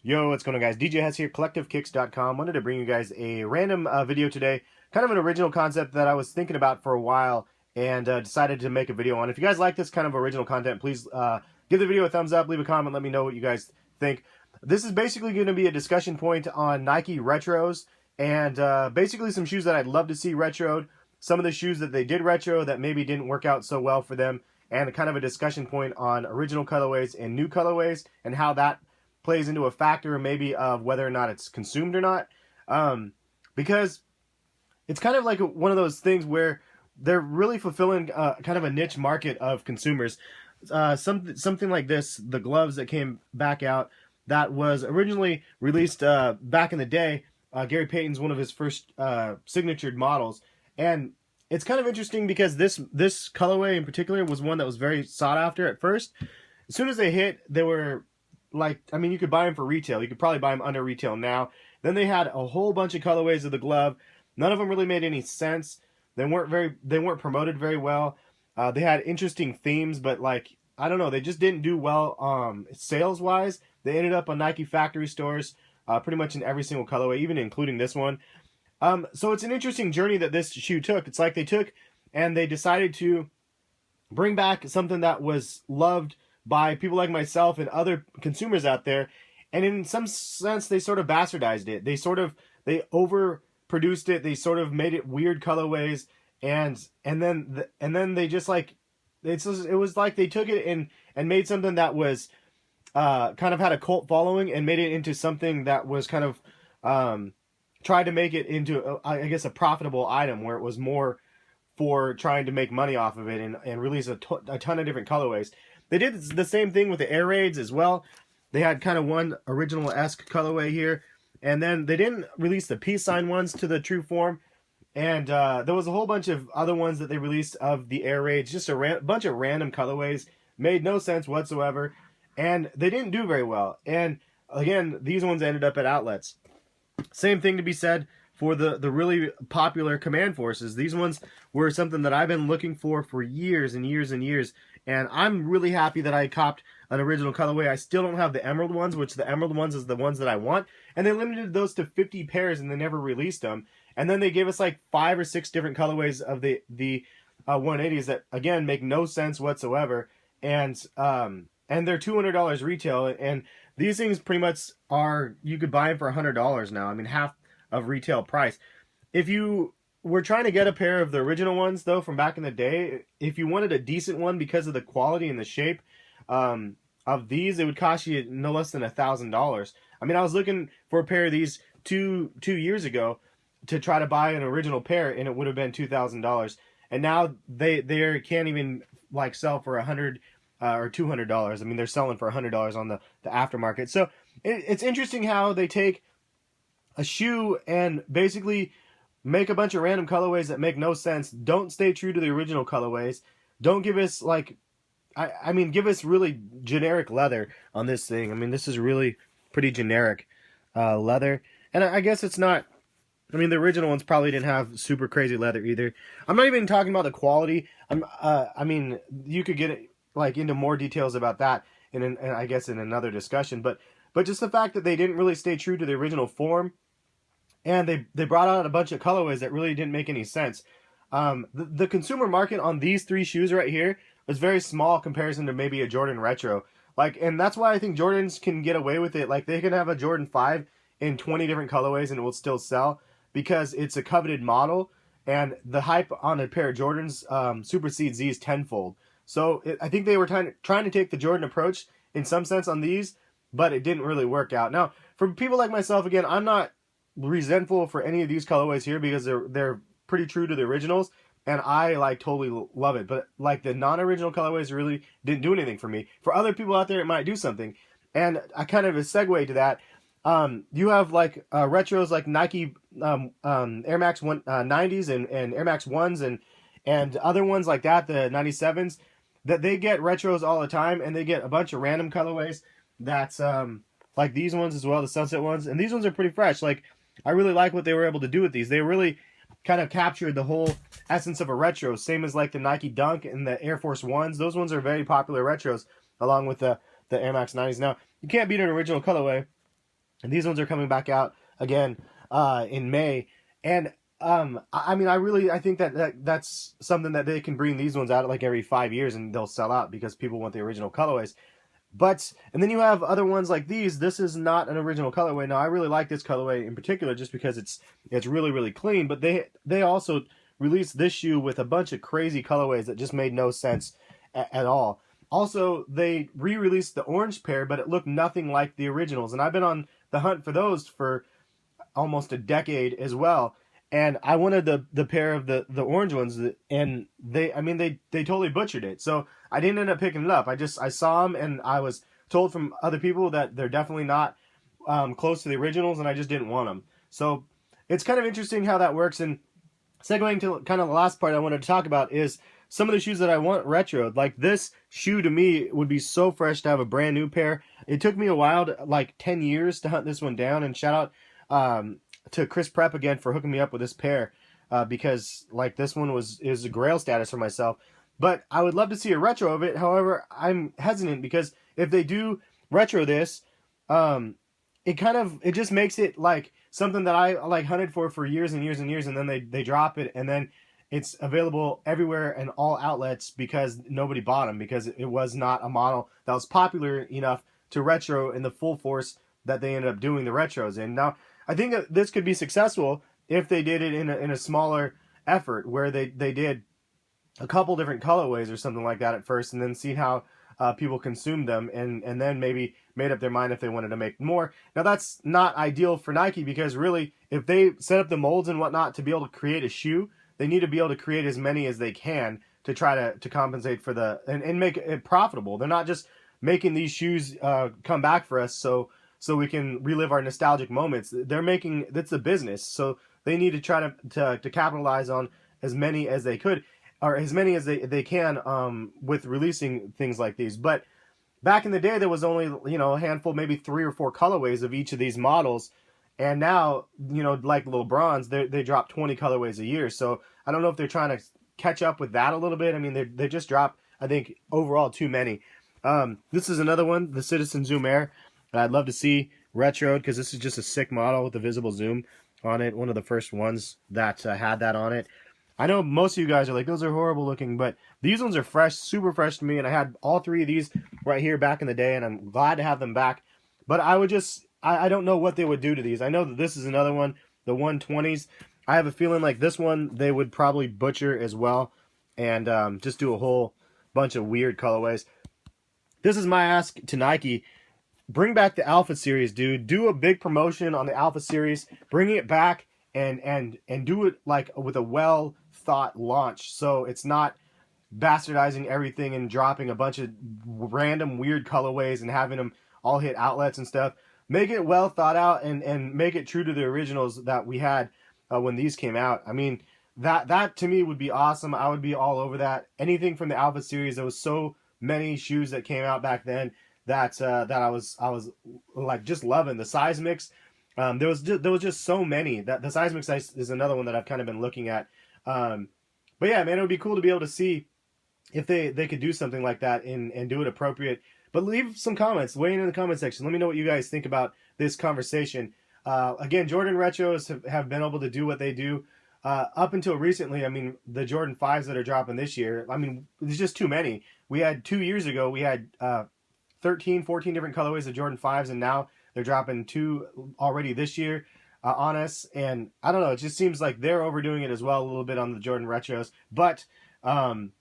Yo, what's going on, guys? DJ Hess here, collectivekicks.com. Wanted to bring you guys a random video today, kind of an original concept that I was thinking about for a while and decided to make a video on. If you guys like this kind of original content, please give the video a thumbs up, leave a comment, let me know what you guys think. This is basically going to be a discussion point on Nike retros and basically some shoes that I'd love to see retroed, some of the shoes that they did retro that maybe didn't work out so well for them, and kind of a discussion point on original colorways and new colorways and how that plays into a factor maybe of whether or not it's consumed or not, because it's kind of like one of those things where they're really fulfilling kind of a niche market of consumers. Something like this, the gloves that came back out, that was originally released back in the day. Gary Payton's one of his first signatured models, and it's kind of interesting because this colorway in particular was one that was very sought after at first. As soon as they hit, they were like, I mean, you could buy them for retail. You could probably buy them under retail now. Then they had a whole bunch of colorways of the glove. None of them really made any sense. They weren't promoted very well. They had interesting themes, but like, I don't know, they just didn't do well sales wise. They ended up on Nike factory stores, pretty much in every single colorway, even including this one. So it's an interesting journey that this shoe took. It's like they took and they decided to bring back something that was loved by people like myself and other consumers out there, and in some sense they sort of bastardized it. They overproduced it. They sort of made it weird colorways, and then they just like it was like they took it and made something that was kind of had a cult following and made it into something that was kind of tried to make it into I guess a profitable item where it was more for trying to make money off of it and release a ton of different colorways. They did the same thing with the air raids as well. They had kind of one original-esque colorway here, and then they didn't release the peace sign ones to the true form, and there was a whole bunch of other ones that they released of the air raids, just a bunch of random colorways, made no sense whatsoever, and they didn't do very well. And again, these ones ended up at outlets. Same thing to be said for the really popular Command Forces. These ones were something that I've been looking for years and years and years. And I'm really happy that I copped an original colorway. I still don't have the emerald ones, which the emerald ones is the ones that I want. And they limited those to 50 pairs and they never released them. And then they gave us like 5 or 6 different colorways of the 180s that, again, make no sense whatsoever. And they're $200 retail. And these things pretty much are, you could buy them for $100 now. I mean, half of retail price. If you we're trying to get a pair of the original ones, though, from back in the day. If you wanted a decent one because of the quality and the shape of these, it would cost you no less than $1,000. I mean, I was looking for a pair of these two years ago to try to buy an original pair, and it would have been $2,000. And now they can't even like sell for $100 or $200. I mean, they're selling for $100 on the aftermarket. So it's interesting how they take a shoe and basically make a bunch of random colorways that make no sense. Don't stay true to the original colorways. Don't give us like, I mean, give us really generic leather on this thing. I mean, this is really pretty generic leather. And I guess it's not, I mean, the original ones probably didn't have super crazy leather either. I'm not even talking about the quality. I mean, you could get like into more details about that I guess in another discussion. But just the fact that they didn't really stay true to the original form, and they brought out a bunch of colorways that really didn't make any sense. The consumer market on these 3 shoes right here was very small comparison to maybe a Jordan Retro. Like, and that's why I think Jordans can get away with it. Like, they can have a Jordan 5 in 20 different colorways and it will still sell because it's a coveted model, and the hype on a pair of Jordans supersedes these tenfold. So I think they were trying to take the Jordan approach in some sense on these, but it didn't really work out. Now, for people like myself, again, I'm not resentful for any of these colorways here because they're pretty true to the originals, and I like totally love it. But like the non-original colorways really didn't do anything for me. For other people out there, it might do something. And I kind of a segue to that. You have like retros like Nike Air Max 90s and Air Max 1s and other ones like that, the 97s, that they get retros all the time, and they get a bunch of random colorways that's like these ones as well, the Sunset ones. And these ones are pretty fresh. Like, I really like what they were able to do with these. They really kind of captured the whole essence of a retro, same as like the Nike Dunk and the Air Force Ones. Those ones are very popular retros, along with the Air Max 90s. Now, you can't beat an original colorway, And these ones are coming back out again in May. And I mean, I think that's something that they can bring these ones out like every 5 years and they'll sell out because people want the original colorways. But, and then you have other ones like these. This is not an original colorway. Now, I really like this colorway in particular just because it's really, really clean. But they also released this shoe with a bunch of crazy colorways that just made no sense at all. Also, they re-released the orange pair, but it looked nothing like the originals. And I've been on the hunt for those for almost a decade as well. And I wanted the pair of the orange ones, and they totally butchered it. So I didn't end up picking it up. I saw them, and I was told from other people that they're definitely not close to the originals, and I just didn't want them. So it's kind of interesting how that works. And segueing to kind of the last part I wanted to talk about is some of the shoes that I want retroed. Like this shoe to me would be so fresh to have a brand new pair. It took me a while, like 10 years, to hunt this one down. And shout out to Chris Prep again for hooking me up with this pair because like this one is a grail status for myself. But I would love to see a retro of it. However, I'm hesitant because if they do retro this, it just makes it like something that I like hunted for years and years and years, and then they drop it, and then it's available everywhere and all outlets because nobody bought them because it was not a model that was popular enough to retro in the full force that they ended up doing the retros in. Now, I think that this could be successful if they did it in a smaller effort where they did a couple different colorways or something like that at first, and then see how people consumed them, and then maybe made up their mind if they wanted to make more. Now, that's not ideal for Nike because really, if they set up the molds and whatnot to be able to create a shoe, they need to be able to create as many as they can to try to compensate for and make it profitable. They're not just making these shoes come back for us so we can relive our nostalgic moments. They're making, that's a business, so they need to try to capitalize on as many as they could, or as many as they can with releasing things like these. But back in the day, there was only a handful, maybe 3 or 4 colorways of each of these models. And now, like LeBron's, they drop 20 colorways a year. So I don't know if they're trying to catch up with that a little bit. I mean, they just dropped, I think, overall too many. This is another one, the Citizen Zoom Air. I'd love to see retroed because this is just a sick model with the visible zoom on it. One of the first ones that had that on it. I know most of you guys are like, those are horrible looking, but these ones are fresh, super fresh to me. And I had all 3 of these right here back in the day, and I'm glad to have them back. But I don't know what they would do to these. I know that this is another one, the 120s. I have a feeling like this one they would probably butcher as well and just do a whole bunch of weird colorways. This is my ask to Nike. Bring back the Alpha Series, dude. Do a big promotion on the Alpha Series. Bring it back and do it like with a well-thought launch so it's not bastardizing everything and dropping a bunch of random weird colorways and having them all hit outlets and stuff. Make it well thought out and make it true to the originals that we had when these came out. I mean, that to me would be awesome. I would be all over that. Anything from the Alpha Series, there was so many shoes that came out back then that I was like just loving the size mix. There was just so many. That the size mix is another one that I've kind of been looking at. But yeah, man, it would be cool to be able to see if they could do something like that and do it appropriate. But leave some comments. Weigh in the comment section. Let me know what you guys think about this conversation. Again, Jordan Retros have been able to do what they do up until recently. I mean, the Jordan 5s that are dropping this year, I mean, there's just too many. We had 2 years ago, we had 13, 14 different colorways of Jordan 5s, and now they're dropping 2 already this year on us. And I don't know, it just seems like they're overdoing it as well a little bit on the Jordan Retros. But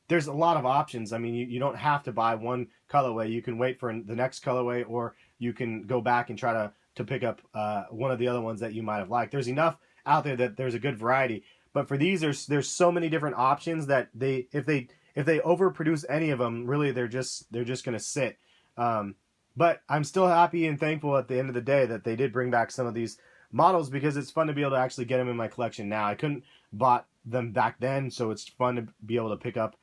there's a lot of options. I mean, you don't have to buy one colorway. You can wait for the next colorway, or you can go back and try to pick up one of the other ones that you might have liked. There's enough out there that there's a good variety. But for these, there's so many different options that if they overproduce any of them, really they're just going to sit. But I'm still happy and thankful at the end of the day that they did bring back some of these models because it's fun to be able to actually get them in my collection now. I couldn't bought them back then, so it's fun to be able to pick up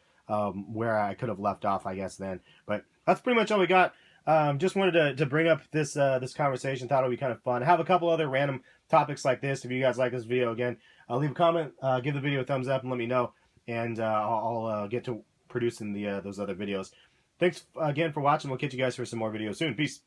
where I could have left off, I guess, then. But that's pretty much all we got. Just wanted to bring up this conversation. Thought it would be kind of fun. Have a couple other random topics like this. If you guys like this video, again, leave a comment, give the video a thumbs up, and let me know. And I'll get to producing those other videos. Thanks again for watching. We'll catch you guys for some more videos soon. Peace.